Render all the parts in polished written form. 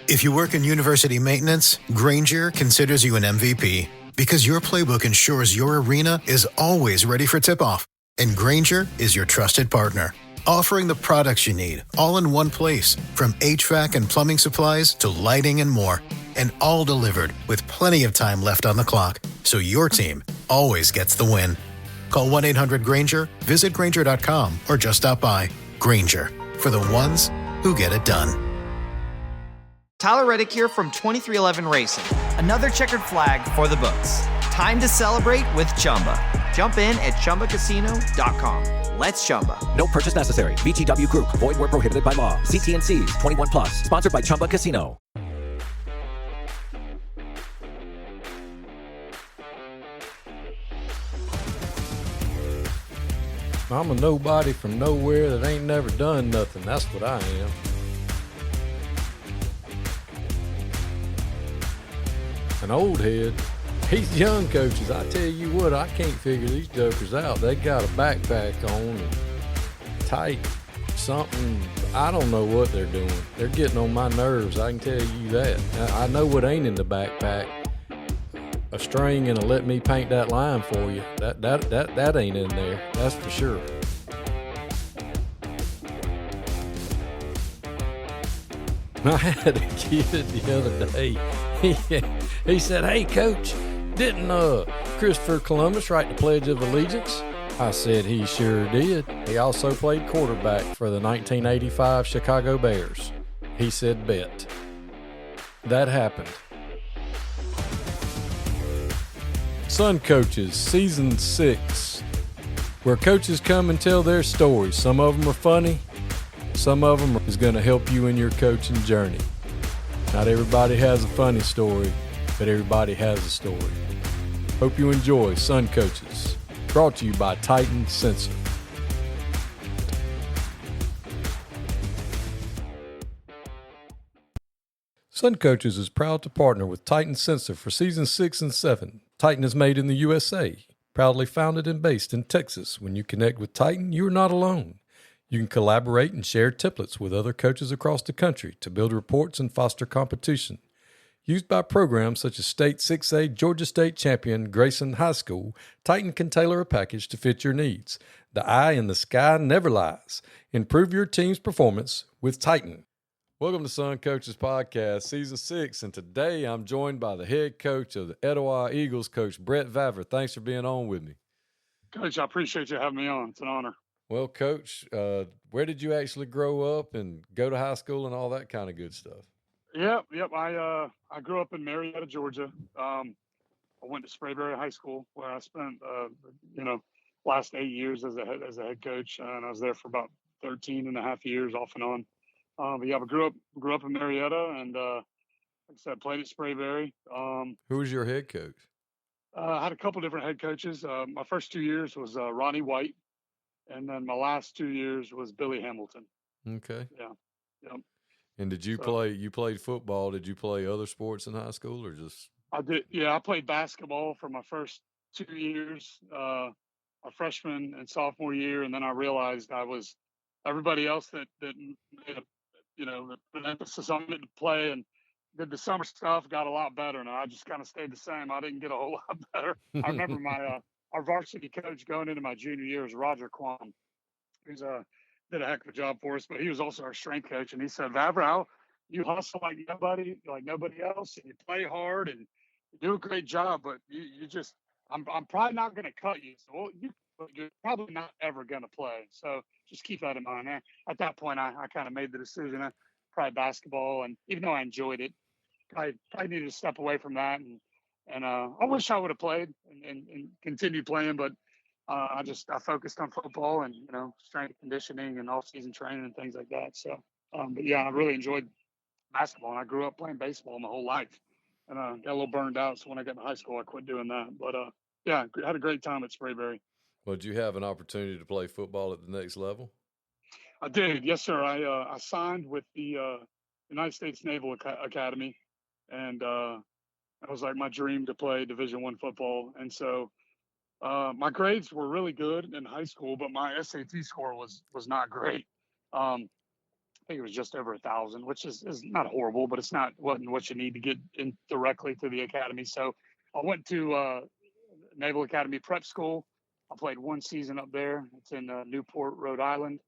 If you work in university maintenance, Granger considers you an MVP because your playbook ensures your arena is always ready for tip-off. And Granger is your trusted partner, offering the products you need all in one place, from HVAC and plumbing supplies to lighting and more. And all delivered with plenty of time left on the clock, so your team always gets the win. Call 1-800-GRANGER, visit Granger.com, or just stop by. Granger, for the ones who get it done. Tyler Reddick here from 2311 Racing. Another checkered flag for the books. Time to celebrate with Chumba. Jump in at ChumbaCasino.com. Let's Chumba. No purchase necessary. VGW Group. Void where prohibited by law. See T&Cs. 21 plus. Sponsored by Chumba Casino. I'm a nobody from nowhere that ain't never done nothing. That's what I am. An old head. These young coaches, I tell you what, I can't figure these jokers out. They got a backpack on and tight something. I don't know what they're doing. They're getting on my nerves, I can tell you that. I know what ain't in the backpack. A string and a let me paint that line for you. That ain't in there. That's for sure. I had a kid the other day. He said, "Hey, Coach, didn't Christopher Columbus write the Pledge of Allegiance?" I said, "He sure did. He also played quarterback for the 1985 Chicago Bears." He said, "Bet." That happened. Sun Coaches, Season 6, where coaches come and tell their stories. Some of them are funny. Some of them is going to help you in your coaching journey. Not everybody has a funny story, but everybody has a story. Hope you enjoy Sun Coaches, brought to you by Titan Sensor. Sun Coaches is proud to partner with Titan Sensor for Seasons 6 and 7. Titan is made in the USA, proudly founded and based in Texas. When you connect with Titan, you are not alone. You can collaborate and share templates with other coaches across the country to build reports and foster competition. Used by programs such as State 6A Georgia State champion Grayson High School, Titan can tailor a package to fit your needs. The eye in the sky never lies. Improve your team's performance with Titan. Welcome to Sun Coaches Podcast, Season 6, and today I'm joined by the head coach of the Etowah Eagles, Coach Brett Vavra. Thanks for being on with me. Coach, I appreciate you having me on. It's an honor. Well, Coach, where did you actually grow up and go to high school and all that kind of good stuff? Yep. I grew up in Marietta, Georgia. I went to Sprayberry High School, where I spent last 8 years as a head coach, and I was there for about 13 and a half years off and on. But yeah, I grew up in Marietta, and like I said, played at Sprayberry. Who was your head coach? I had a couple different head coaches. My first 2 years was Ronnie White, and then my last 2 years was Billy Hamilton. Okay. Yeah. Yep. And did you play? You played football. Did you play other sports in high school, or just? I did. Yeah, I played basketball for my first 2 years, my freshman and sophomore year, and then I realized I was everybody else that made an emphasis on it to play and did the summer stuff got a lot better, and I just kind of stayed the same. I didn't get a whole lot better. I remember my our varsity coach going into my junior year was Roger Quam, who's did a heck of a job for us, but he was also our strength coach, and he said, "Vavra, you hustle like nobody else, and you play hard, and you do a great job, but you just I'm probably not going to cut you, so you're probably not ever going to play. So just keep that in mind." At that point, I kind of made the decision. I tried basketball, and even though I enjoyed it, I needed to step away from that, and I wish I would have played and continued playing, but I focused on football and strength conditioning and off-season training and things like that. So, but yeah, I really enjoyed basketball, and I grew up playing baseball my whole life, and got a little burned out. So when I got to high school, I quit doing that. But yeah, I had a great time at Sprayberry. Well, did you have an opportunity to play football at the next level? I did, yes, sir. I signed with the United States Naval Academy, and that was like my dream to play Division I football. And so my grades were really good in high school, but my SAT score was not great. think it was just over 1,000, which is not horrible, but wasn't what you need to get in directly to the academy. So I went to Naval Academy Prep School. I played one season up there. It's in Newport, Rhode Island.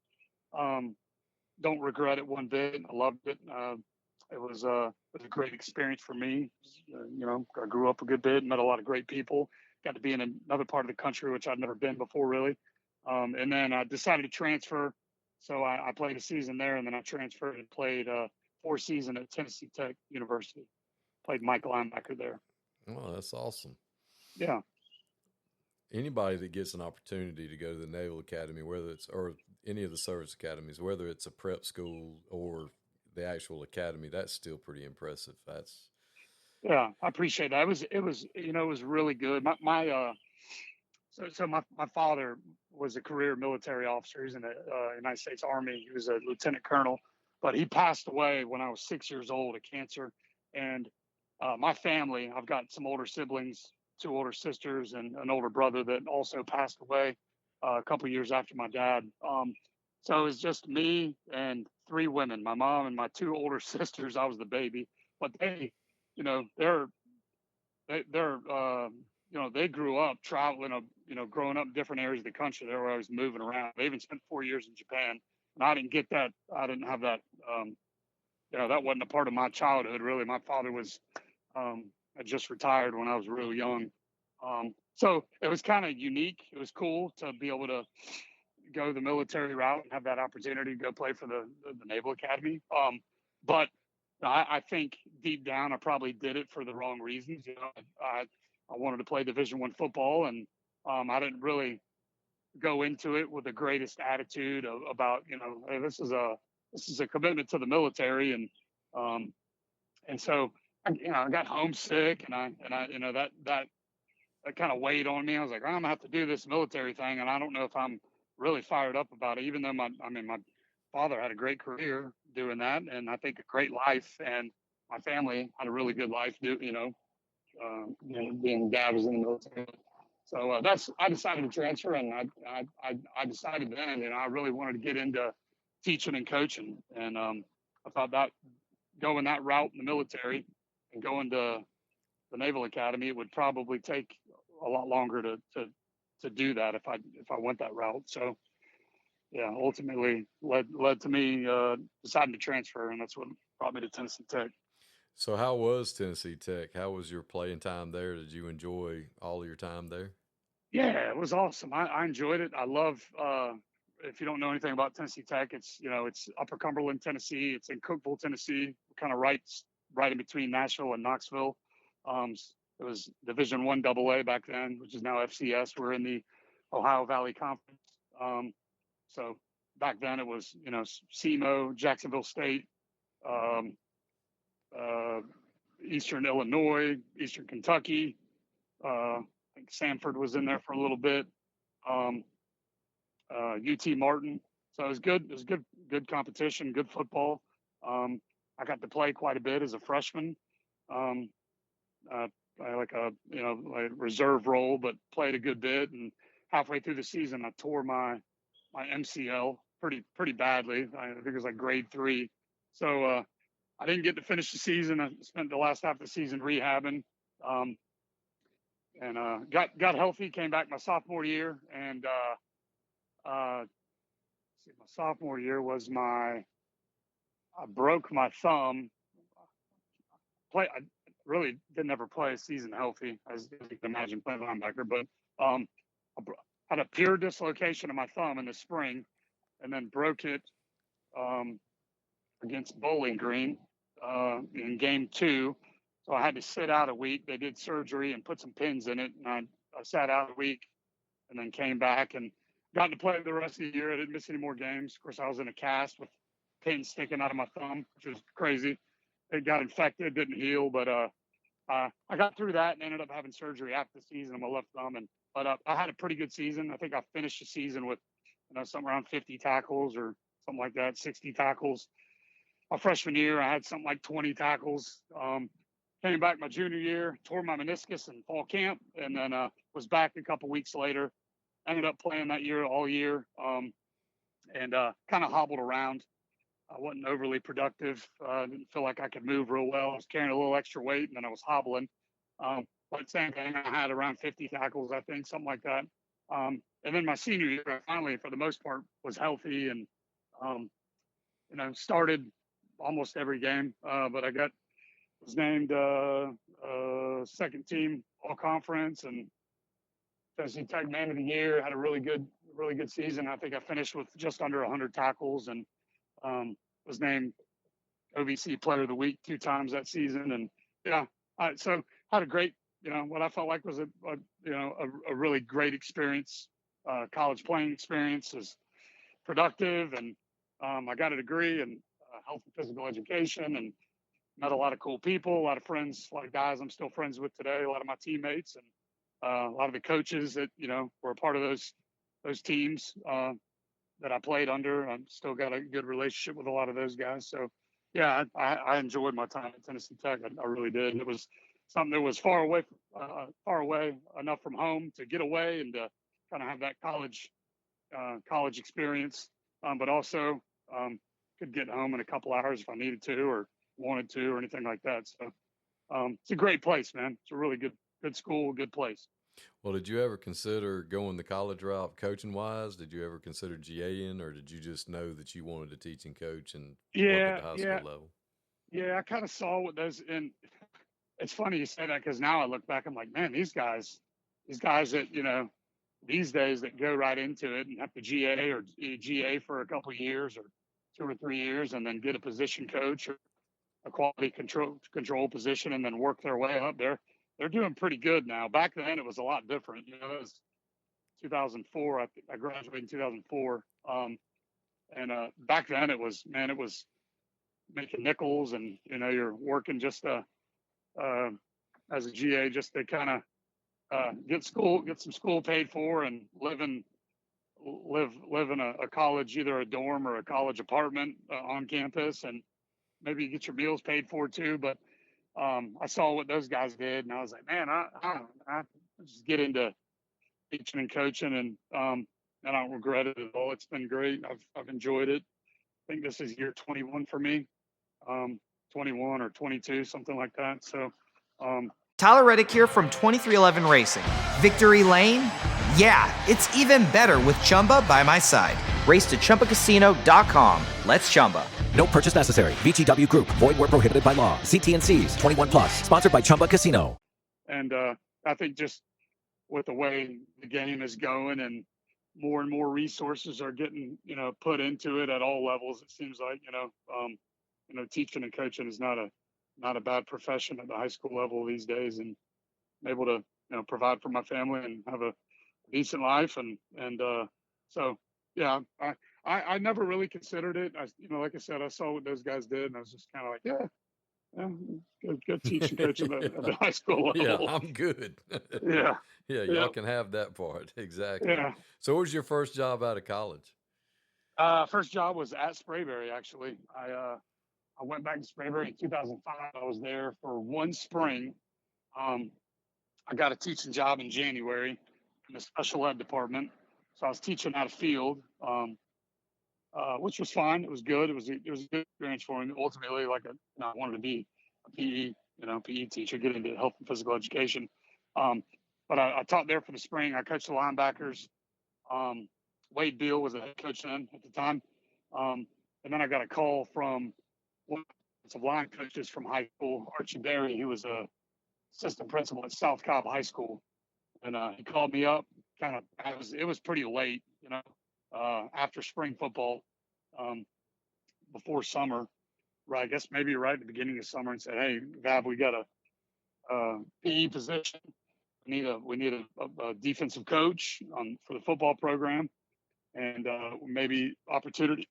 Don't regret it one bit. I loved it. It was a great experience for me. I grew up a good bit, met a lot of great people, got to be in another part of the country, which I'd never been before, really. And then I decided to transfer. So I played a season there, and then I transferred and played 4 seasons at Tennessee Tech University. Played Mike linebacker there. Oh, that's awesome. Yeah. Anybody that gets an opportunity to go to the Naval Academy, or any of the service academies, whether it's a prep school or the actual academy, that's still pretty impressive. Yeah, I appreciate that. It was really good. My father was a career military officer. He's in the United States Army. He was a lieutenant colonel, but he passed away when I was 6 years old of cancer. And my family, I've got some older siblings, 2 older sisters, and an older brother that also passed away a couple of years after my dad. So it was just me and 3 women, my mom and my 2 older sisters. I was the baby, but they grew up traveling, growing up in different areas of the country. They were always moving around. They even spent 4 years in Japan, and I didn't get that. I didn't have that. That wasn't a part of my childhood, really. My father was had just retired when I was real young. So it was kind of unique. It was cool to be able to go the military route and have that opportunity to go play for the Naval Academy. But I think deep down, I probably did it for the wrong reasons. I wanted to play Division I football, and I didn't really go into it with the greatest attitude about, hey, this is a commitment to the military, and so I got homesick, and I that kind of weighed on me. I was like, I'm gonna have to do this military thing, and I don't know if I'm really fired up about it, even though my father had a great career doing that, and I think a great life, and my family had a really good life, being dad was in the military. So I decided to transfer, and I decided then, I really wanted to get into teaching and coaching, and I thought that going that route in the military and going to the Naval Academy, it would probably take a lot longer to do that if I went that route. So yeah, ultimately led to me deciding to transfer, and that's what brought me to Tennessee Tech. So how was Tennessee Tech? How was your playing time there? Did you enjoy all of your time there? Yeah, it was awesome. I enjoyed it. I love, if you don't know anything about Tennessee Tech, it's Upper Cumberland, Tennessee. It's in Cookeville, Tennessee, kind of right in between Nashville and Knoxville. It was Division I AA back then, which is now FCS. We're in the Ohio Valley Conference. So back then it was, SEMO, Jacksonville State, Eastern Illinois, Eastern Kentucky. I think Samford was in there for a little bit. UT Martin. So it was good. It was good competition, good football. I got to play quite a bit as a freshman. Like a reserve role, but played a good bit. And halfway through the season, I tore my MCL pretty badly. I think it was like grade 3. So I didn't get to finish the season. I spent the last half of the season rehabbing, and got healthy. Came back my sophomore year, and my sophomore year was I broke my thumb. I really didn't ever play a season healthy, as you can imagine, playing linebacker. But I had a pure dislocation of my thumb in the spring, and then broke it against Bowling Green in game 2. So I had to sit out a week. They did surgery and put some pins in it, and I sat out a week, and then came back and got to play the rest of the year. I didn't miss any more games. Of course, I was in a cast with pins sticking out of my thumb, which was crazy. It got infected, didn't heal, but I got through that and ended up having surgery after the season on my left thumb. But I had a pretty good season. I think I finished the season with something around 50 tackles or something like that, 60 tackles. My freshman year, I had something like 20 tackles. Came back my junior year, tore my meniscus in fall camp, and then was back a couple weeks later. Ended up playing that year all year, and kind of hobbled around. I wasn't overly productive. Didn't feel like I could move real well. I was carrying a little extra weight, and then I was hobbling. But same thing, I had around 50 tackles, I think, something like that. And then my senior year, I finally, for the most part, was healthy and, started almost every game. But I was named second team all conference and Tennessee Tech Man of the Year. Had a really good season. I think I finished with just under 100 tackles and was named OVC Player of the Week 2 times that season. And so had a great, what I felt like was a really great experience. College playing experience was productive, and I got a degree in health and physical education, and met a lot of cool people, a lot of friends, a lot of guys I'm still friends with today, a lot of my teammates, and a lot of the coaches that were a part of those teams that I played under. I've still got a good relationship with a lot of those guys. So yeah, I enjoyed my time at Tennessee Tech. I really did. It was something that was far away enough from home to get away and to kind of have that college experience, but also could get home in a couple hours if I needed to or wanted to or anything like that. So it's a great place, man. It's a really good school, good place. Well, did you ever consider going the college route coaching wise? Did you ever consider GAing, or did you just know that you wanted to teach and coach and work at the high school level? Yeah, I kind of saw what those, and it's funny you say that because now I look back, I'm like, man, these guys that, these days that go right into it and have to GA for a couple of years or 2 or 3 years and then get a position coach or a quality control position and then work their way up there. They're doing pretty good now. Back then it was a lot different. It was 2004. I graduated in 2004. And back then it was making nickels and, you're working just as a GA just to kind of get some school paid for and live in a college, either a dorm or a college apartment on campus, and maybe get your meals paid for too. But I saw what those guys did, and I was like, man, I just get into teaching and coaching, and I don't regret it at all. It's been great. I've enjoyed it. I think this is year 21 for me, 21 or 22, something like that. So. Tyler Reddick here from 2311 Racing. Victory Lane? Yeah, it's even better with Chumba by my side. Race to ChumbaCasino.com. Let's Chumba. No purchase necessary. VGW Group. Void where prohibited by law. See T&Cs. 21 plus. Sponsored by Chumba Casino. And I think just with the way the game is going and more resources are getting, put into it at all levels, it seems like, teaching and coaching is not a bad profession at the high school level these days, and I'm able to provide for my family and have a decent life, and so yeah, I never really considered it. Like I said, I saw what those guys did, and I was just kind of like, go teach and coach at the high school level. Yeah, I'm good. Yeah, y'all can have that part. Exactly. Yeah. So what was your first job out of college? First job was at Sprayberry, actually. I went back to Sprayberry in 2005. I was there for one spring. I got a teaching job in January in the special ed department. So I was teaching out of field, which was fine. It was good. It was a good experience for me. Ultimately, I wanted to be a PE teacher, get into health and physical education. But I taught there for the spring. I coached the linebackers. Wade Beal was the head coach then at the time. And then I got a call from one of line coaches from high school, Archie Berry. He was a assistant principal at South Cobb High School, and he called me up. It was pretty late, after spring football, before summer, right? I guess maybe right at the beginning of summer, and said, "Hey, Vav, we got a PE position. We need a defensive coach for the football program, and maybe opportunity."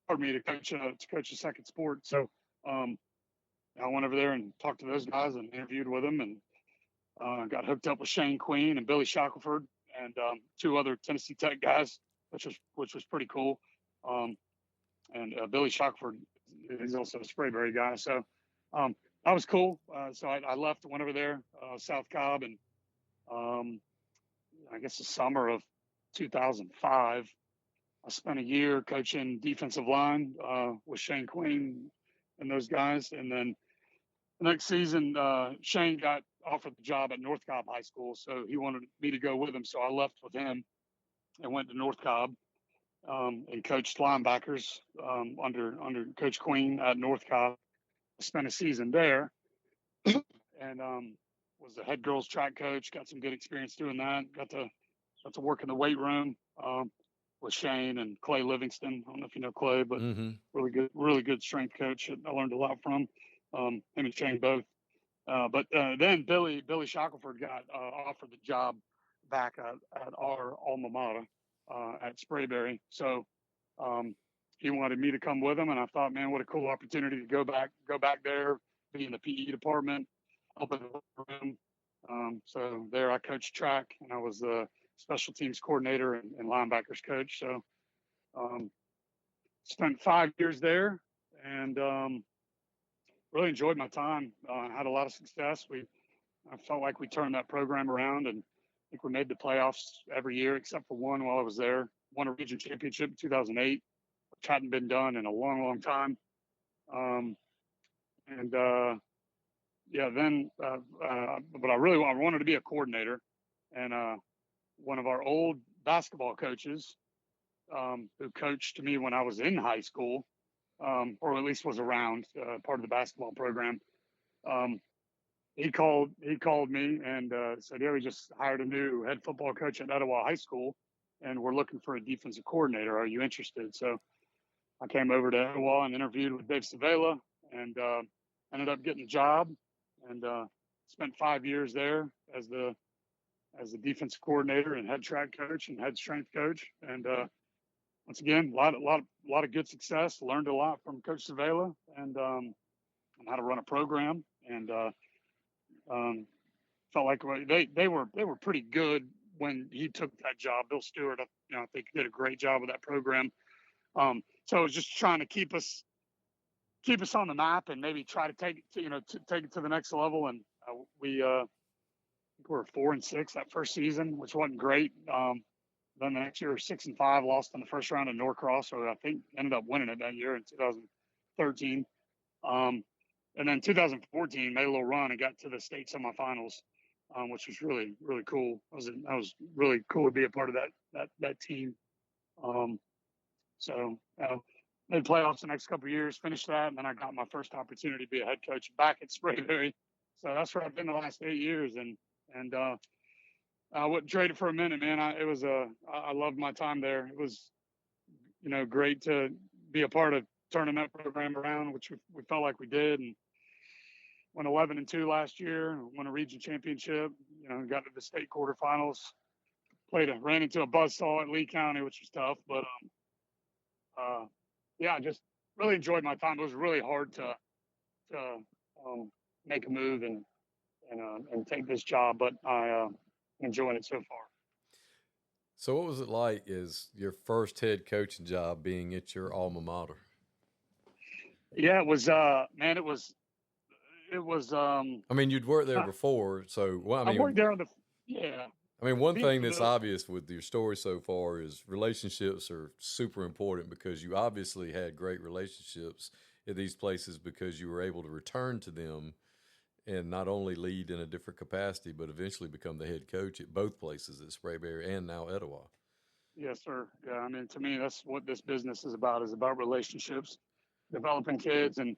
Pardon me, to coach a second sport. So I went over there and talked to those guys and interviewed with them, and got hooked up with Shane Queen and Billy Shackelford and 2 other Tennessee Tech guys, which was pretty cool. And Billy Shackelford is also a Sprayberry guy, so that was cool. So I left, went over there, South Cobb, and I guess the summer of 2005. I spent a year coaching defensive line with Shane Queen and those guys. And then the next season, Shane got offered the job at North Cobb High School, so he wanted me to go with him. So I left with him and went to North Cobb and coached linebackers under Coach Queen at North Cobb. I spent a season there and was the head girls track coach. Got some good experience doing that. Got to work in the weight room with Shane and Clay Livingston. I don't know if you know Clay, but really good strength coach. I learned a lot from him and Shane both. But then Billy Shackelford got offered the job back at our alma mater at Sprayberry. So he wanted me to come with him, and I thought, man, what a cool opportunity to go back there, be in the PE department, help in the room. So there I coached track, and I was the special teams coordinator and linebackers coach. So spent 5 years there, and really enjoyed my time. Had a lot of success. I felt like we turned that program around, and I think we made the playoffs every year except for one while I was there. Won a region championship in 2008, which hadn't been done in a long, long time. But I wanted to be a coordinator, and one of our old basketball coaches who coached me when I was in high school, or at least was around part of the basketball program. He called me and said, "Yeah, we just hired a new head football coach at Etowah High School, and we're looking for a defensive coordinator. Are you interested?" So I came over to Etowah and interviewed with Dave Savela, and ended up getting the job, and spent 5 years there as the defensive coordinator and head track coach and head strength coach. And once again, a lot of good success. Learned a lot from Coach Savela and how to run a program, and felt like they were pretty good when he took that job. Bill Stewart, I think did a great job with that program. So it was just trying to keep us on the map and maybe try to take it to the next level. And we were 4-6 that first season, which wasn't great. Then the next year, 6-5, lost in the first round of Norcross, so I think ended up winning it that year in 2013. And then 2014, made a little run and got to the state semifinals, which was really, really cool. That was really cool to be a part of that team. So made playoffs the next couple of years, finished that, and then I got my first opportunity to be a head coach back at Sprayberry. So that's where I've been the last 8 years, and I wouldn't trade it for a minute, man. I loved my time there. It was, great to be a part of turning that program around, which we felt like we did, and went 11-2 last year, won a region championship, got to the state quarterfinals, ran into a buzzsaw at Lee County, which was tough, but I just really enjoyed my time. It was really hard to make a move and take this job, but I enjoying it so far. So what was it like as your first head coaching job being at your alma mater? Yeah, it was, man, it was, I mean, you'd worked there before, so, I worked there yeah. I mean, one thing that's obvious with your story so far is relationships are super important, because you obviously had great relationships at these places because you were able to return to them and not only lead in a different capacity, but eventually become the head coach at both places, at Sprayberry and now Etowah. Yes, sir. Yeah, I mean, to me, that's what this business is about relationships, developing kids, and,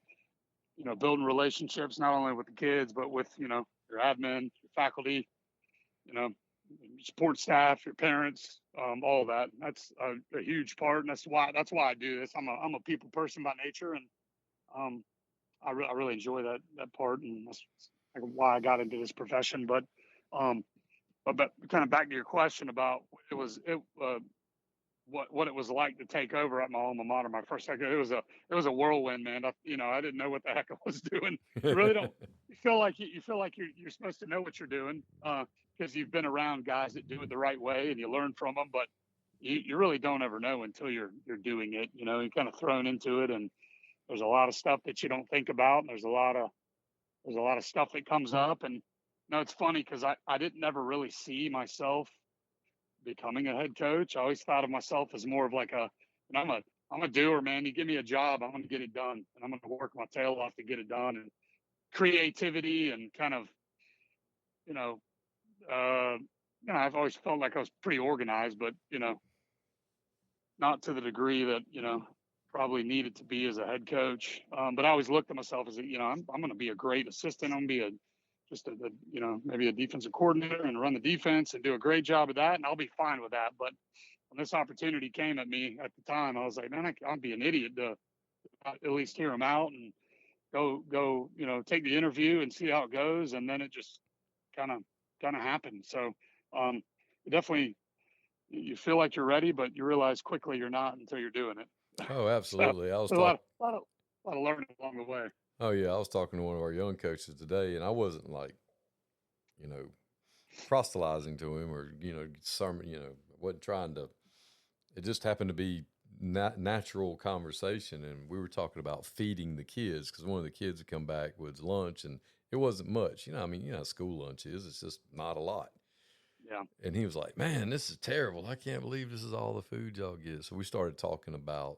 building relationships, not only with the kids, but with, your admin, your faculty, support staff, your parents, all of that. That's a huge part. And that's why I do this. I'm a people person by nature, and I really enjoy that part, and that's why I got into this profession. But kind of back to your question about what it was like to take over at my alma mater, my first second. It was a whirlwind, man. I didn't know what the heck I was doing. You really don't. You feel like you're supposed to know what you're doing because you've been around guys that do it the right way and you learn from them. But you really don't ever know until you're doing it. You're kind of thrown into it, and there's a lot of stuff that you don't think about, and there's a lot of stuff that comes up. And it's funny because I didn't ever really see myself becoming a head coach. I always thought of myself as more of like I'm a doer, man. You give me a job, I'm going to get it done, and I'm going to work my tail off to get it done. And creativity and kind of, I've always felt like I was pretty organized, but not to the degree that probably needed to be as a head coach. But I always looked at myself as I'm going to be a great assistant. I'm going to be maybe a defensive coordinator and run the defense and do a great job of that, and I'll be fine with that. But when this opportunity came at me at the time, I was like, man, I'd be an idiot to at least hear him out and go, take the interview and see how it goes. And then it just kind of happened. So definitely you feel like you're ready, but you realize quickly you're not until you're doing it. Oh, absolutely. So, I was a lot of learning along the way. Oh yeah, I was talking to one of our young coaches today, and I wasn't like, proselytizing to him or wasn't trying to. It just happened to be natural conversation, and we were talking about feeding the kids because one of the kids had come back with lunch, and it wasn't much. School lunch is. It's just not a lot. Yeah. And he was like, "Man, this is terrible. I can't believe this is all the food y'all get." So we started talking about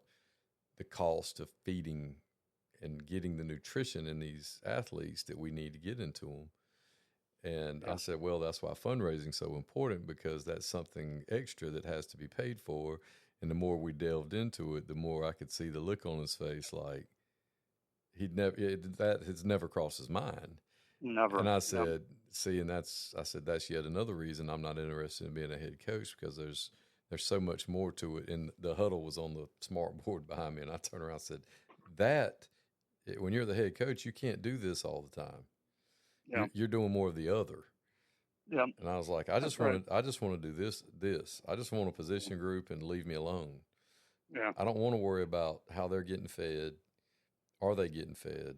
the cost of feeding and getting the nutrition in these athletes that we need to get into them. And I said, well, that's why fundraising is so important, because that's something extra that has to be paid for. And the more we delved into it, the more I could see the look on his face, like that has never crossed his mind. Never. And I said, see, and that's yet another reason I'm not interested in being a head coach, because there's so much more to it. And the huddle was on the smart board behind me, and I turned around and said, when you're the head coach, you can't do this all the time. Yeah. You're doing more of the other. Yeah. And I was like, I just want to do this. I just want a position group and leave me alone. Yeah. I don't want to worry about how they're getting fed. Are they getting fed?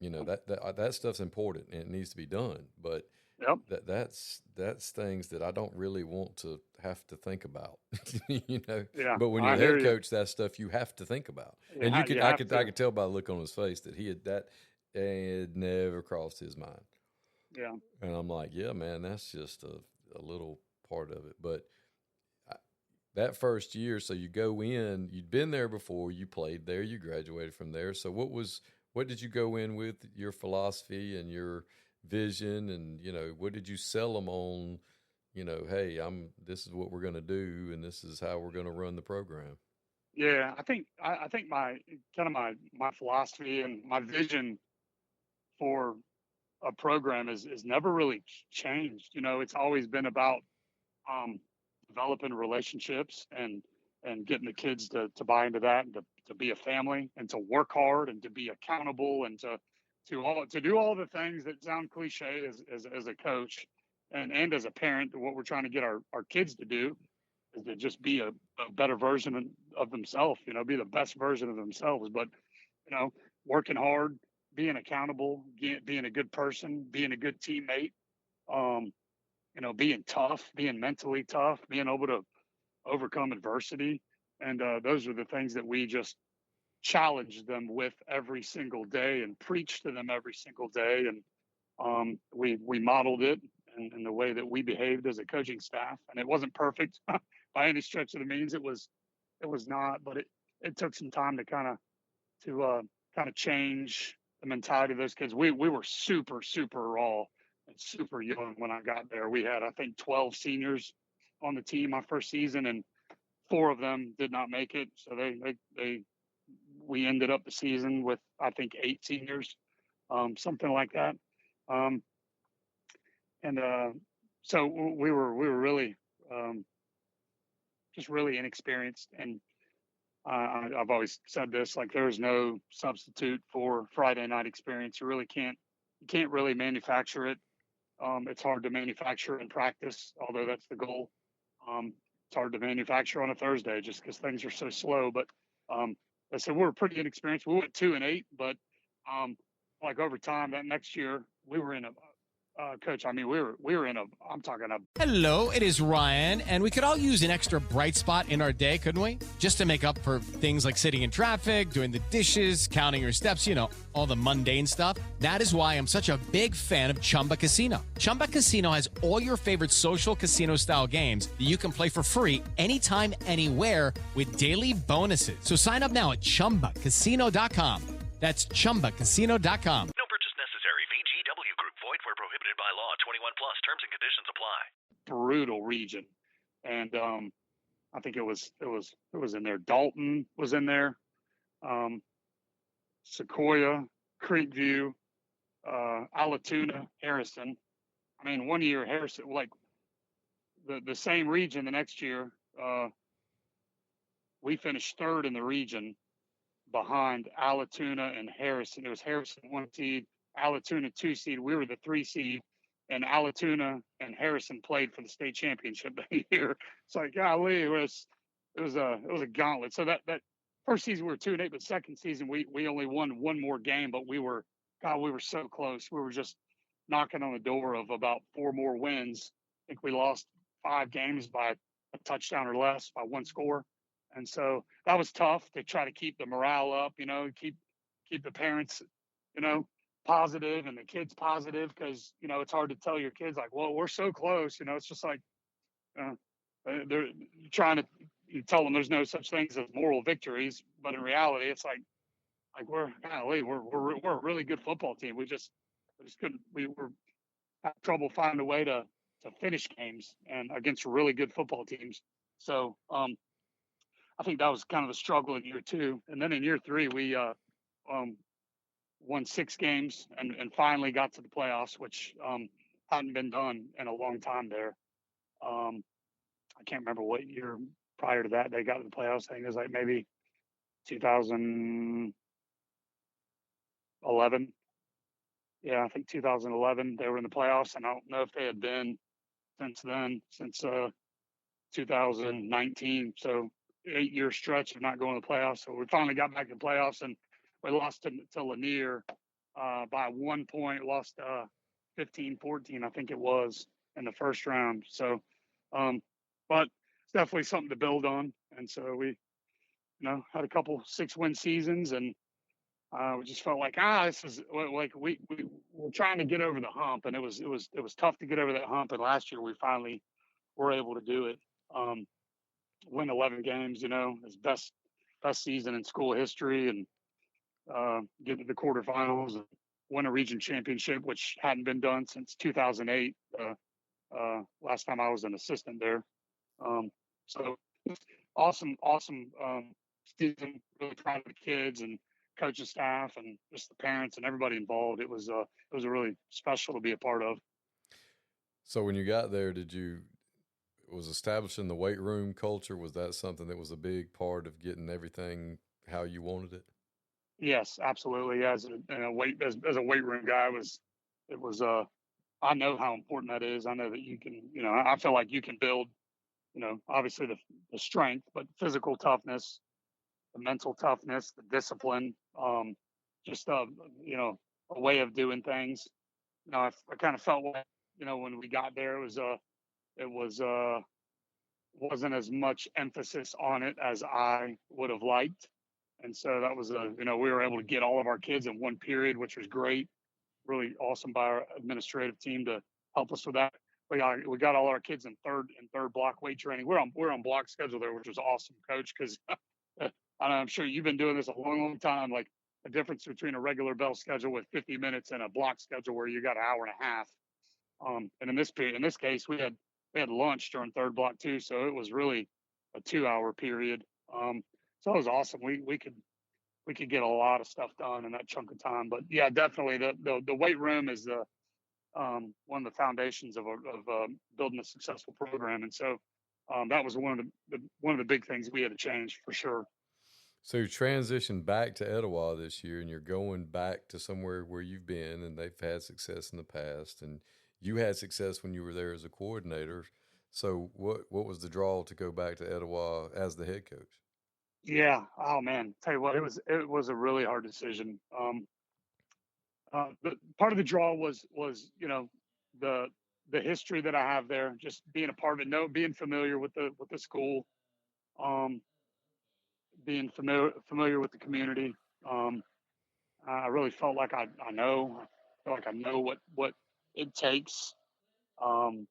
That stuff's important and it needs to be done. But that's things that I don't really want to have to think about. Yeah. But when you're head coach, that's stuff you have to think about. And I could tell by the look on his face that it never crossed his mind. Yeah. And I'm like, yeah, man, that's just a little part of it. But that first year, so you go in, you'd been there before, you played there, you graduated from there. So what did you go in with, your philosophy and your vision, and what did you sell them on? Hey, this is what we're going to do, and this is how we're going to run the program. Yeah, I think my philosophy and my vision for a program is never really changed. It's always been about developing relationships and getting the kids to buy into that, and to be a family, and to work hard, and to be accountable, and to do all the things that sound cliche as a coach and as a parent. What we're trying to get our kids to do is to just be a better version of themselves, be the best version of themselves. But, working hard, being accountable, being a good person, being a good teammate, being tough, being mentally tough, being able to overcome adversity. And those are the things that we just challenge them with every single day and preach to them every single day. And we modeled it in the way that we behaved as a coaching staff. And it wasn't perfect by any stretch of the means. It was not, but it took some time to kind of change the mentality of those kids. We were super, super raw and super young when I got there. We had, I think, 12 seniors on the team my first season, and 4 of them did not make it. So we ended up the season with, I think, 8 seniors, something like that. So we were really just really inexperienced. And I've always said this, like, there is no substitute for Friday night experience. You can't really manufacture it. It's hard to manufacture in practice, although that's the goal. It's hard to manufacture on a Thursday just because things are so slow. But I said we were pretty inexperienced. We went 2-8, but like over time, that next year we were in Coach, I mean, we were in I'm talking a. Hello, it is Ryan, and we could all use an extra bright spot in our day, couldn't we? Just to make up for things like sitting in traffic, doing the dishes, counting your steps, all the mundane stuff. That is why I'm such a big fan of Chumba Casino. Chumba Casino has all your favorite social casino-style games that you can play for free anytime, anywhere with daily bonuses. So sign up now at ChumbaCasino.com. That's ChumbaCasino.com. No purchase necessary. VGW Group. Void where prohibited by law. 21 plus. Terms and conditions apply. Brutal region, and I think it was in there. Dalton was in there, Sequoia, Creekview, Alatoona, Harrison. I mean, one year Harrison, like the same region. The next year, we finished third in the region, behind Alatoona and Harrison. It was Harrison 1 seed, Alatoona 2 seed. We were the 3 seed, and Alatoona and Harrison played for the state championship that year. It's like, golly, it was a gauntlet. So that first season we were 2-8, but second season we only won one more game, but we were so close. We were just knocking on the door of about 4 more wins. I think we lost 5 games by a touchdown or less, by 1 score. And so that was tough to try to keep the morale up, keep the parents, positive and the kids positive, because, it's hard to tell your kids like, well, we're so close, it's just like they're trying to tell them there's no such things as moral victories. But in reality, it's like we're a really good football team. We just couldn't, we were having trouble finding a way to finish games and against really good football teams. So, I think that was kind of the struggle in year 2. And then in year 3, we won 6 games and finally got to the playoffs, which hadn't been done in a long time there. I can't remember what year prior to that they got to the playoffs. I think it was like maybe 2011. Yeah, I think 2011 they were in the playoffs, and I don't know if they had been since then, since 2019. So 8-year stretch of not going to the playoffs. So we finally got back to the playoffs, and we lost to Lanier by 1 point, lost 15-14, I think it was, in the first round. So, but it's definitely something to build on. And so we, had a couple 6-win seasons, and we just felt like, this is like we were trying to get over the hump, and it was tough to get over that hump. And last year we finally were able to do it. Win 11 games, his best season in school history, and get to the quarterfinals and win a region championship, which hadn't been done since 2008. Last time I was an assistant there. So awesome season. Really proud of the kids and coaching staff and just the parents and everybody involved. It was really special to be a part of. So when you got there, was establishing the weight room culture, was that something that was a big part of getting everything how you wanted it? Yes, absolutely. As a weight room guy, I know how important that is. I know that you can, I feel like you can build, obviously the strength, but physical toughness, the mental toughness, the discipline, just a way of doing things. I kind of felt like, when we got there, wasn't as much emphasis on it as I would have liked. And so that was we were able to get all of our kids in one period, which was great. Really awesome by our administrative team to help us with that. We got all our kids in third block weight training. We're on block schedule there, which was awesome, Coach, because I'm sure you've been doing this a long, long time. Like the difference between a regular bell schedule with 50 minutes and a block schedule where you got an hour and a half. And in this case, we had lunch during third block too, so it was really a 2-hour period. So it was awesome. We could get a lot of stuff done in that chunk of time. But yeah, definitely the weight room is one of the foundations of building a successful program. And so that was one of the big things we had to change for sure. So you transitioned back to Etowah this year, and you're going back to somewhere where you've been, and they've had success in the past, and you had success when you were there as a coordinator. So what was the draw to go back to Etowah as the head coach? Yeah. Oh man. Tell you what, it was a really hard decision. But part of the draw was, the history that I have there, just being a part of it, being familiar with the school, um, being familiar with the community. I really felt like I feel like I know what it takes um,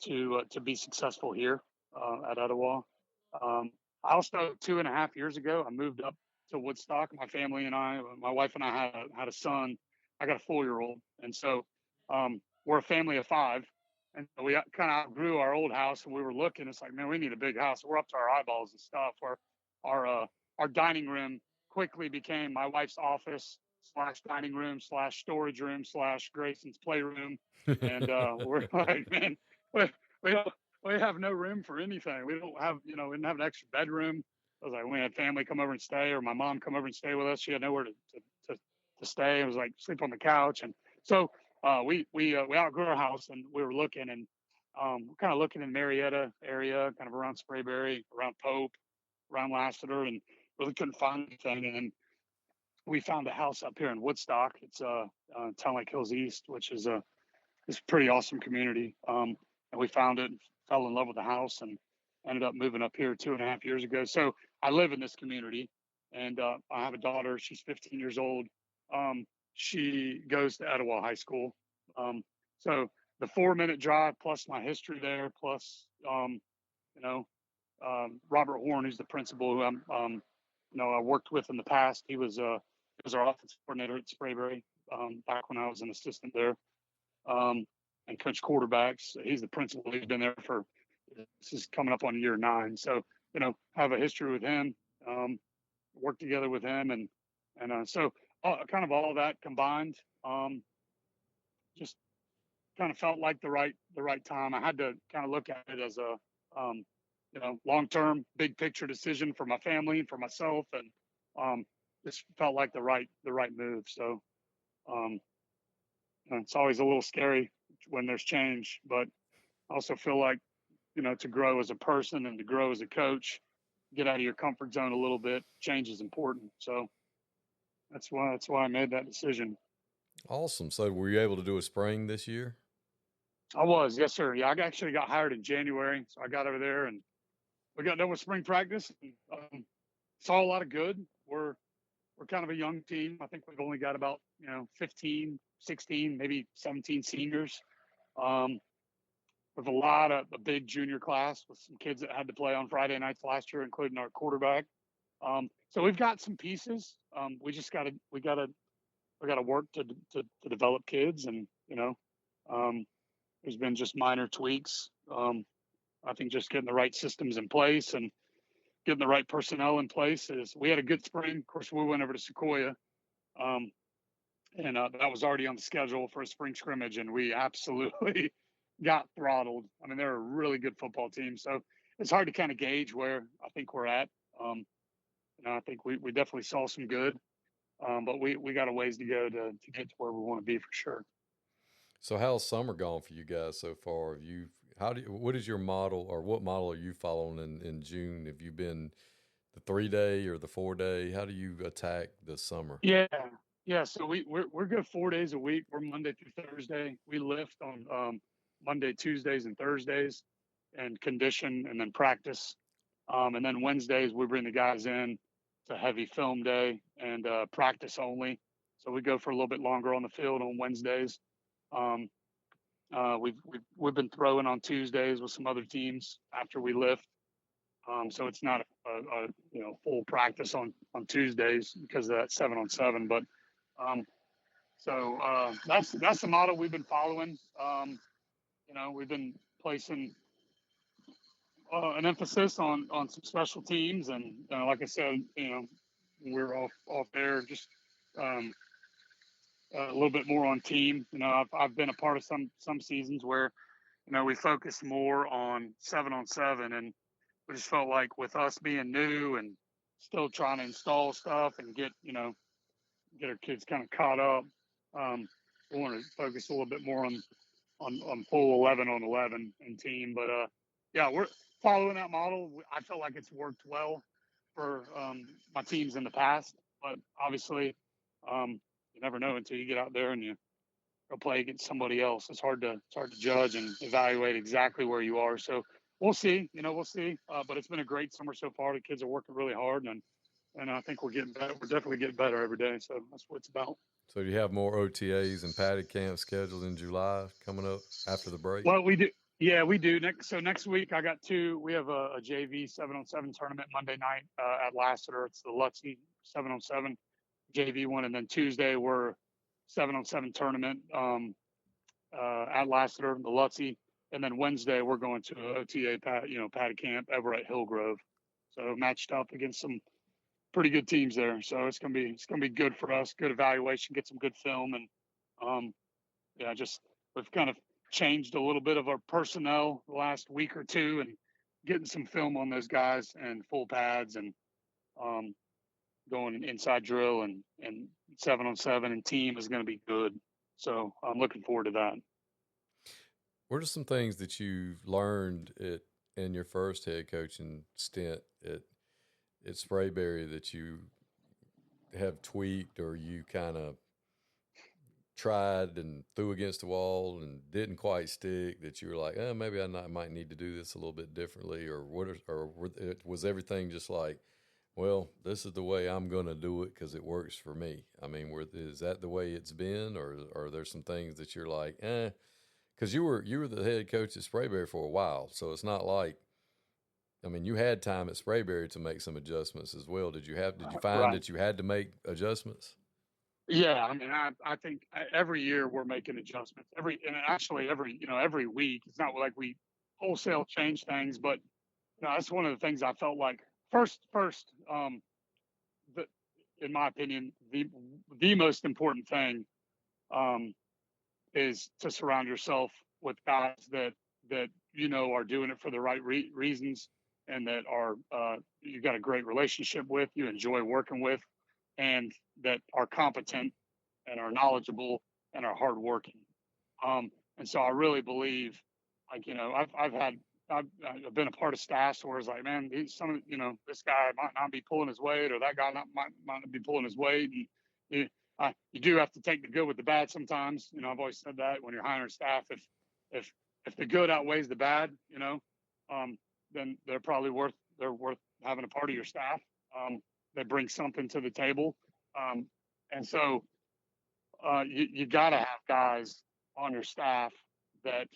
to be successful here at Etowah. Um, I also 2.5 years ago I moved up to Woodstock. My family and my wife and I had a son. I got a 4-year-old, and so we're a family of 5. And we kind of outgrew our old house, and we were looking. It's like, man, we need a big house. We're up to our eyeballs and stuff. Our dining room quickly became my wife's office / dining room / storage room / Grayson's playroom, and we're like, man, we, we don't we have no room for anything. We don't have, we didn't have an extra bedroom. I was like, we had family come over and stay, or my mom come over and stay with us. She had nowhere to stay. It was like sleep on the couch, and so we outgrew our house, and we were looking, and kind of looking in Marietta area, kind of around Sprayberry, around Pope, around Lassiter, and really couldn't find anything. And then we found a house up here in Woodstock. It's Town Lake Hills East, which is a pretty awesome community. And we found it, and fell in love with the house, and ended up moving up here 2.5 years ago. So I live in this community, and I have a daughter. She's 15 years old. She goes to Etowah High School. So the 4-minute drive, plus my history there, plus Robert Horn, who's the principal, who I worked with in the past. He was our offensive coordinator at Sprayberry back when I was an assistant there, and coached quarterbacks. He's the principal. He's been there this is coming up on year 9. So have a history with him. Work together with him, and so kind of all that combined, just kind of felt like the right time. I had to kind of look at it as a long-term, big picture decision for my family and for myself, and this felt like the right move. So it's always a little scary when there's change, but I also feel like to grow as a person and to grow as a coach, get out of your comfort zone a little bit. Change is important. So that's why I made that decision. Awesome. So were you able to do a spring this year? I was, yes, sir. Yeah, I actually got hired in January, so I got over there and we got done with spring practice. And, saw a lot of good. We're kind of a young team. I think we've only got about 15, 16, maybe 17 seniors. With a big junior class with some kids that had to play on Friday nights last year, including our quarterback. So we've got some pieces. We just gotta work to develop kids, and there's been just minor tweaks. I think just getting the right systems in place and getting the right personnel in place. We had a good spring. Of course, we went over to Sequoia, and that was already on the schedule for a spring scrimmage, and we absolutely got throttled. I mean, they're a really good football team, so it's hard to kind of gauge where I think we're at. I think we definitely saw some good, but we got a ways to go to get to where we want to be for sure. So how's summer gone for you guys so far? What is your model, or what model are you following in June? Have you been the 3-day or the 4-day? How do you attack the summer? Yeah. So we're good 4 days a week. We're Monday through Thursday. We lift on Monday, Tuesdays, and Thursdays, and condition, and then practice. And then Wednesdays we bring the guys in. It's a heavy film day and practice only. So we go for a little bit longer on the field on Wednesdays. We've been throwing on Tuesdays with some other teams after we lift. So it's not a full practice on Tuesdays because of that 7-on-7. But so that's the model we've been following. We've been placing an emphasis on some special teams, and like I said, we're off there just a little bit more on team. I've been a part of some seasons where we focus more on 7-on-7, and we just felt like with us being new and still trying to install stuff and get our kids kind of caught up, we want to focus a little bit more on full 11-on-11 and team. But yeah, we're following that model. I feel like it's worked well for my teams in the past, but obviously you never know until you get out there and you go play against somebody else. It's hard to judge and evaluate exactly where you are. So we'll see. We'll see. But it's been a great summer so far. The kids are working really hard, and I think we're getting better. We're definitely getting better every day. So that's what it's about. So do you have more OTAs and padded camps scheduled in July coming up after the break? Well, we do. Yeah, we do. Next week, I got two. We have a JV 7-on-7 tournament Monday night at Lassiter. It's the Lutzy 7-on-7 JV one, and then Tuesday we're 7-on-7 tournament at Lassiter, the Lutzy, and then Wednesday we're going to a OTA padded camp ever at Hillgrove. So matched up against some pretty good teams there. So it's gonna be good for us. Good evaluation, get some good film, and just we've kind of changed a little bit of our personnel the last week or two, and getting some film on those guys and full pads, and going inside drill and 7-on-7 and team is going to be good. So I'm looking forward to that. What are some things that you've learned in your first head coaching stint at Sprayberry that you have tweaked, or you kind of tried and threw against the wall and didn't quite stick, that you were like, maybe I might need to do this a little bit differently, or was everything just like, well, this is the way I'm going to do it because it works for me? I mean, is that the way it's been, or are there some things that you're like, because you were the head coach at Sprayberry for a while, so it's not like, I mean, you had time at Sprayberry to make some adjustments as well. Did you find Right. that you had to make adjustments? Yeah, I mean, I think every year we're making adjustments. Every week. It's not like we wholesale change things, but that's one of the things I felt like first, in my opinion, the most important thing is to surround yourself with guys that are doing it for the right reasons, and that are you got a great relationship with, you enjoy working with, and that are competent and are knowledgeable and are hardworking. And so I really believe, I've been a part of staffs where it's like, man, this guy might not be pulling his weight, or that guy might not be pulling his weight. And you do have to take the good with the bad sometimes. I've always said that when you're hiring staff, if the good outweighs the bad, then they're worth having a part of your staff. That brings something to the table. And so you got to have guys on your staff that,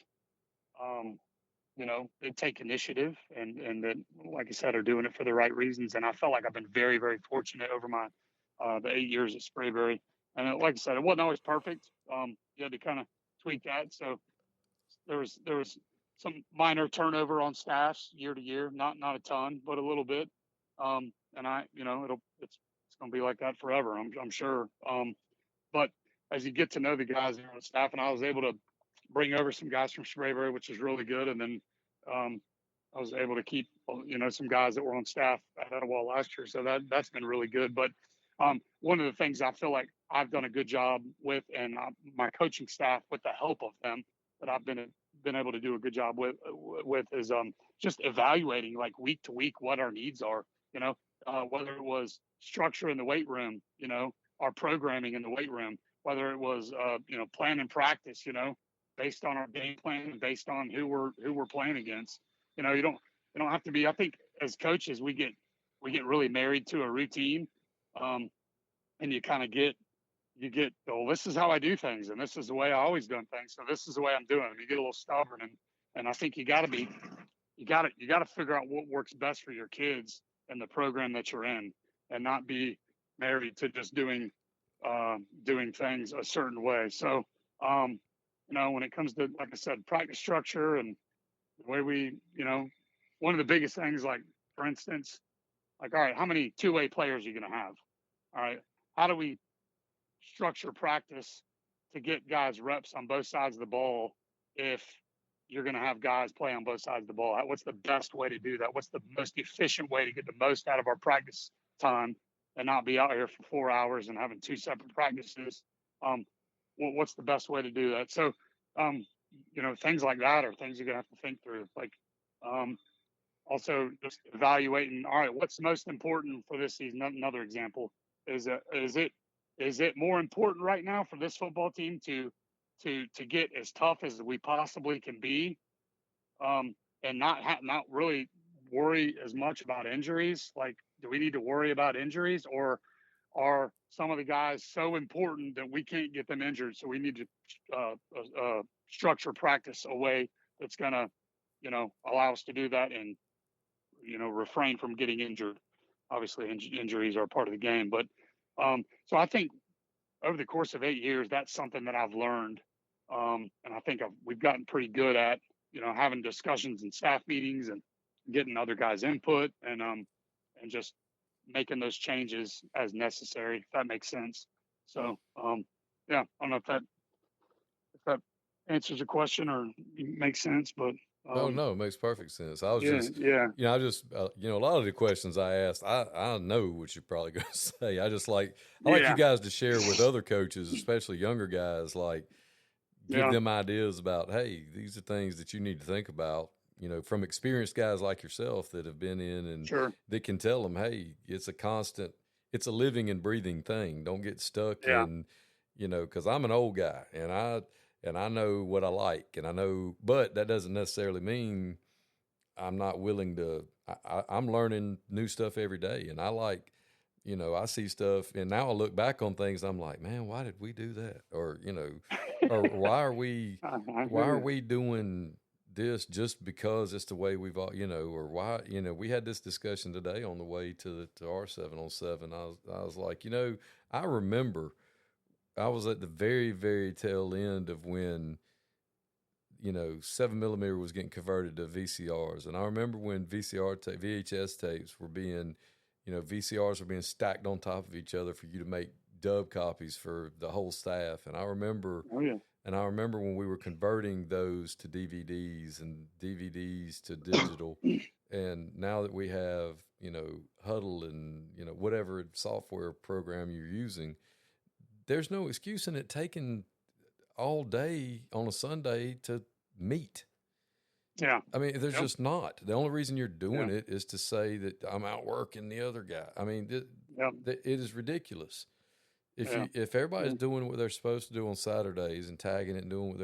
they take initiative, and that, like I said, are doing it for the right reasons. And I felt like I've been very, very fortunate over my the 8 years at Sprayberry. And like I said, it wasn't always perfect. You had to kind of tweak that. So there was some minor turnover on staffs year to year, not a ton, but a little bit. And it's going to be like that forever, I'm sure. But as you get to know the guys that are on staff, and I was able to bring over some guys from Sprayberry, which is really good. And then I was able to keep, some guys that were on staff at Etowah last year. So that's been really good. But one of the things I feel like I've done a good job with, and my coaching staff, with the help of them, that I've been able to do a good job with is just evaluating, like, week to week, what our needs are. Whether it was structure in the weight room, our programming in the weight room, whether it was plan and practice, based on our game plan and based on who we're playing against. You don't have to be. I think as coaches we get really married to a routine, and you kind of get, oh, this is how I do things, and this is the way I always done things, so this is the way I'm doing them. You get a little stubborn, and I think you got to figure out what works best for your kids and the program that you're in, and not be married to just doing things a certain way. So when it comes to, like I said, practice structure and the way we, one of the biggest things, like, for instance, like, all right, how many two-way players are you going to have? All right, how do we structure practice to get guys reps on both sides of the ball if you're going to have guys play on both sides of the ball? What's the best way to do that? What's the most efficient way to get the most out of our practice time and not be out here for 4 hours and having two separate practices? What's the best way to do that? So, things like that are things you're going to have to think through. Like, also just evaluating, all right, what's most important for this season? Another example is it more important right now for this football team to to get as tough as we possibly can be, and not really worry as much about injuries. Like, do we need to worry about injuries, or are some of the guys so important that we can't get them injured? So we need to structure practice a way that's going to, allow us to do that and, refrain from getting injured. Obviously, injuries are part of the game, but so I think over the course of 8 years, that's something that I've learned, and I think we've gotten pretty good at, having discussions and staff meetings and getting other guys' input and just making those changes as necessary, if that makes sense. So, yeah, I don't know if that answers the question or makes sense, but no, it makes perfect sense. I was yeah. a lot of the questions I asked, I know what you're probably going to say. I like Yeah. you guys to share with other coaches, especially younger guys, like give them ideas about, hey, these are things that you need to think about, from experienced guys like yourself that have been in and Sure. that can tell them, hey, it's a living and breathing thing. Don't get stuck in, because I'm an old guy and I know what I like and I know, but that doesn't necessarily mean I'm not willing to, I'm learning new stuff every day. And I like, I see stuff and now I look back on things. I'm like, man, why did we do that? Or, or why are we doing this just because it's the way we've all, or why, we had this discussion today on the way to our 7-on-7. I was like, I remember I was at the very, very tail end of when, 7mm was getting converted to VCRs. And I remember when VHS tapes were being, VCRs were being stacked on top of each other for you to make dub copies for the whole staff. And I remember, when we were converting those to DVDs and DVDs to digital. And now that we have, Huddle and, whatever software program you're using, there's no excuse in it taking all day on a Sunday to meet. Yeah. I mean, there's just not. The only reason you're doing it is to say that I'm outworking the other guy. I mean, it is ridiculous. If everybody's doing what they're supposed to do on Saturdays and tagging it and doing what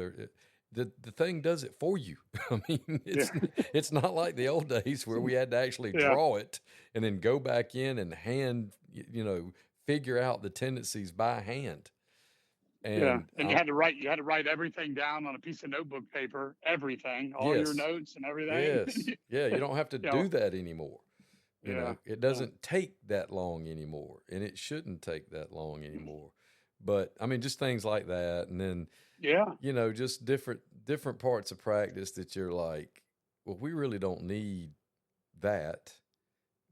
the thing does it for you. I mean, it's not like the old days where we had to actually draw it and then go back in and figure out the tendencies by hand. And you had to write everything down on a piece of notebook paper, everything, all your notes and everything. Yes. Yeah. You don't have to do that anymore. It doesn't take that long anymore, and it shouldn't take that long anymore. But I mean, just things like that. And then, just different parts of practice that you're like, well, we really don't need that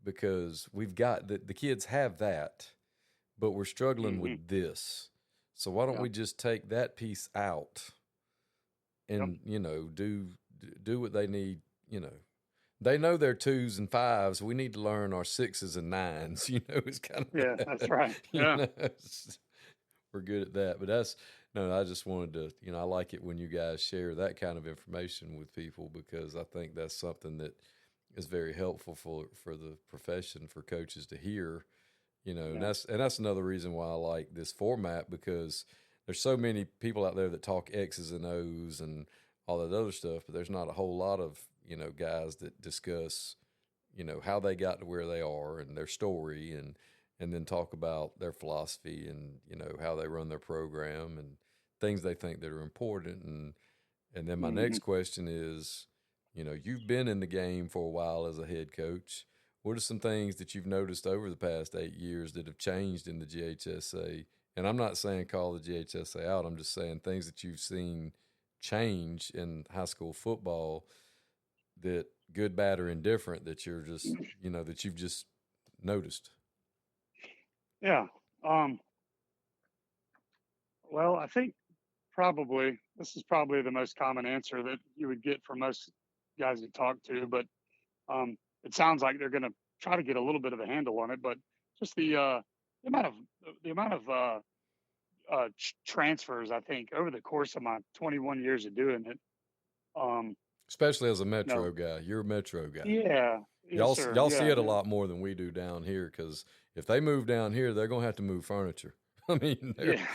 because we've got the kids have that, but we're struggling with this. So why don't we just take that piece out and, do what they need, They know they're 2s and 5s. We need to learn our 6s and 9s, it's kind of that's right. Yeah. We're good at that. But I just wanted to, I like it when you guys share that kind of information with people because I think that's something that is very helpful for the profession, for coaches to hear. And that's another reason why I like this format because there's so many people out there that talk X's and O's and all that other stuff, but there's not a whole lot of, guys that discuss, how they got to where they are and their story and then talk about their philosophy and, how they run their program and things they think that are important. And then my next question is, you've been in the game for a while as a head coach. What are some things that you've noticed over the past 8 years that have changed in the GHSA? And I'm not saying call the GHSA out. I'm just saying things that you've seen change in high school football that good, bad, or indifferent that you're just, that you've just noticed. Yeah. Well, I think this is probably the most common answer that you would get from most guys you talk to, but it sounds like they're going to try to get a little bit of a handle on it, but just the amount of transfers, I think, over the course of my 21 years of doing it. Especially as a Metro guy. You're a Metro guy. Yeah. Y'all see it a lot more than we do down here because if they move down here, they're going to have to move furniture. I mean, Yeah.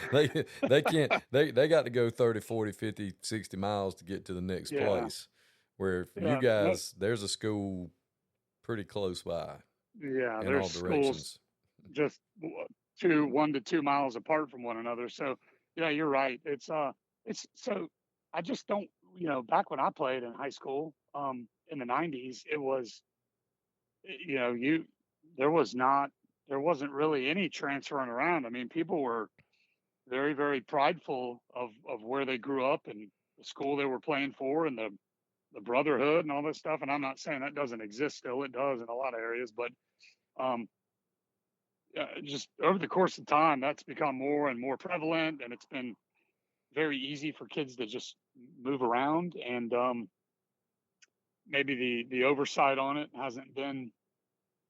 they can't, they got to go 30, 40, 50, 60 miles to get to the next Yeah. place. Where for you guys, there's a school pretty close by Yeah, in all there's schools directions. just 1 to 2 miles apart from one another. So yeah, you're right. It's so I just don't, back when I played in high school, in the 90s, it was, there wasn't really any transferring around. I mean, people were very, very prideful of where they grew up and the school they were playing for and the brotherhood and all this stuff. And I'm not saying that doesn't exist still. It does in a lot of areas, but just over the course of time, that's become more and more prevalent, and it's been very easy for kids to just move around. And maybe the oversight on it hasn't been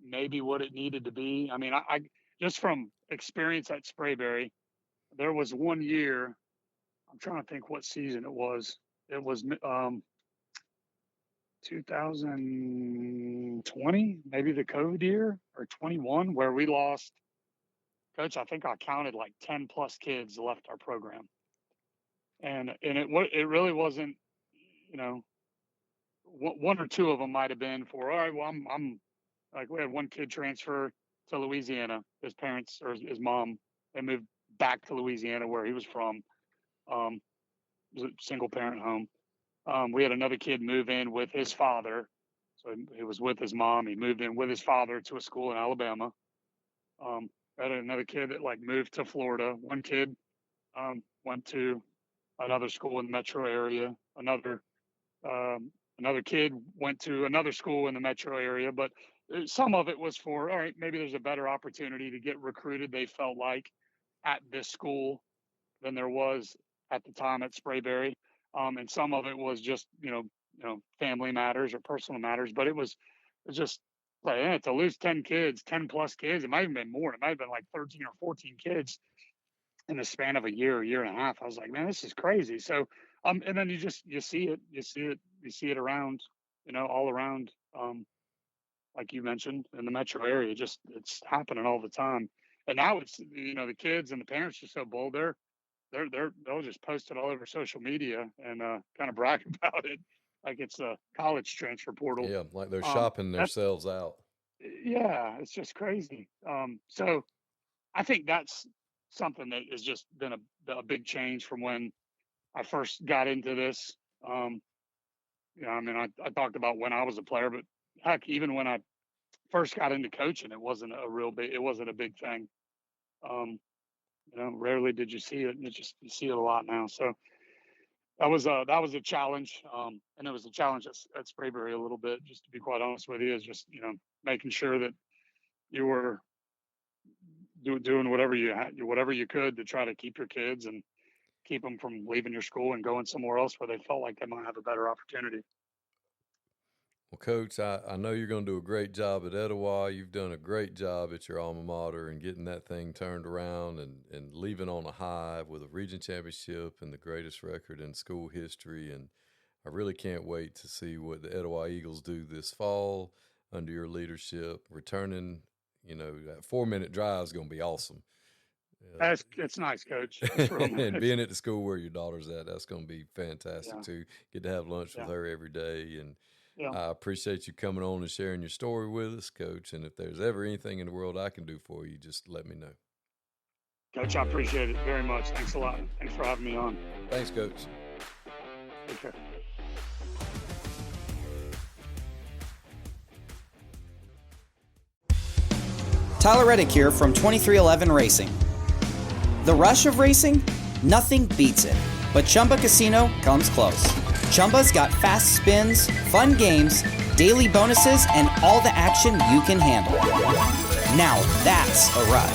maybe what it needed to be. I mean, I just from experience at Sprayberry, there was one year, I'm trying to think what season it was. It was 2020, maybe the COVID year, or 21, where we lost, Coach, I think I counted like 10 plus kids left our program. And it really wasn't, one or two of them might have been for, all right, well, I'm like, we had one kid transfer to Louisiana. His parents or his mom, they moved back to Louisiana where he was from. It was a single parent home. We had another kid move in with his father. So he was with his mom. He moved in with his father to a school in Alabama. Had another kid that moved to Florida. One kid went to another school in the metro area. Another kid went to another school in the metro area. But some of it was for, all right, maybe there's a better opportunity to get recruited, they felt like, at this school than there was at the time at Sprayberry. And some of it was just, family matters or personal matters. But it was just like, to lose 10 plus kids, it might have been more. It might have been like 13 or 14 kids in the span of a year and a half. I was like, man, this is crazy. So, and then you see it around, all around, like you mentioned, in the metro area. It's happening all the time. And now it's, the kids and the parents are so bold. They'll just post it all over social media and kind of brag about it like it's a college transfer portal. Yeah, like they're shopping themselves out. Yeah, it's just crazy. So I think that's something that has just been a big change from when I first got into this. I talked about when I was a player, but heck, even when I first got into coaching, it wasn't a big thing. Rarely did you see it, and you see it a lot now. So that was a challenge, and it was a challenge at Sprayberry a little bit. Just to be quite honest with you, is just making sure that you were doing whatever you could to try to keep your kids and keep them from leaving your school and going somewhere else where they felt like they might have a better opportunity. Well, Coach, I know you're going to do a great job at Etowah. You've done a great job at your alma mater and getting that thing turned around and leaving on a high with a region championship and the greatest record in school history. And I really can't wait to see what the Etowah Eagles do this fall under your leadership. Returning, that 4-minute drive is going to be awesome. It's nice, Coach. It's real nice. And being at the school where your daughter's at, that's going to be fantastic too. Get to have lunch with her every day. And I appreciate you coming on and sharing your story with us, Coach. And if there's ever anything in the world I can do for you, just let me know. Coach, I appreciate it very much. Thanks a lot. Thanks for having me on. Thanks, Coach. Take care. Tyler Reddick here from 2311 Racing. The rush of racing? Nothing beats it. But Chumba Casino comes close. Chumba's got fast spins, fun games, daily bonuses, and all the action you can handle. Now that's a ride.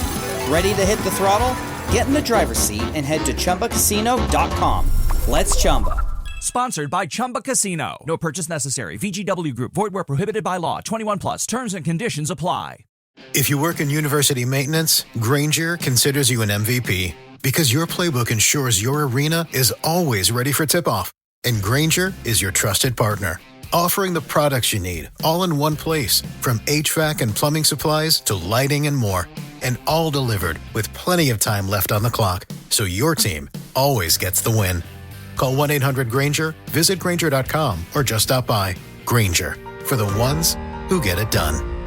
Ready to hit the throttle? Get in the driver's seat and head to ChumbaCasino.com. Let's Chumba. Sponsored by Chumba Casino. No purchase necessary. VGW Group. Void where prohibited by law. 21 plus. Terms and conditions apply. If you work in university maintenance, Granger considers you an MVP because your playbook ensures your arena is always ready for tip-off. And Granger is your trusted partner, offering the products you need all in one place, from HVAC and plumbing supplies to lighting and more. and all delivered with plenty of time left on the clock, so your team always gets the win. Call 1-800-GRANGER, visit Grainger.com, or just stop by. Grainger, for the ones who get it done.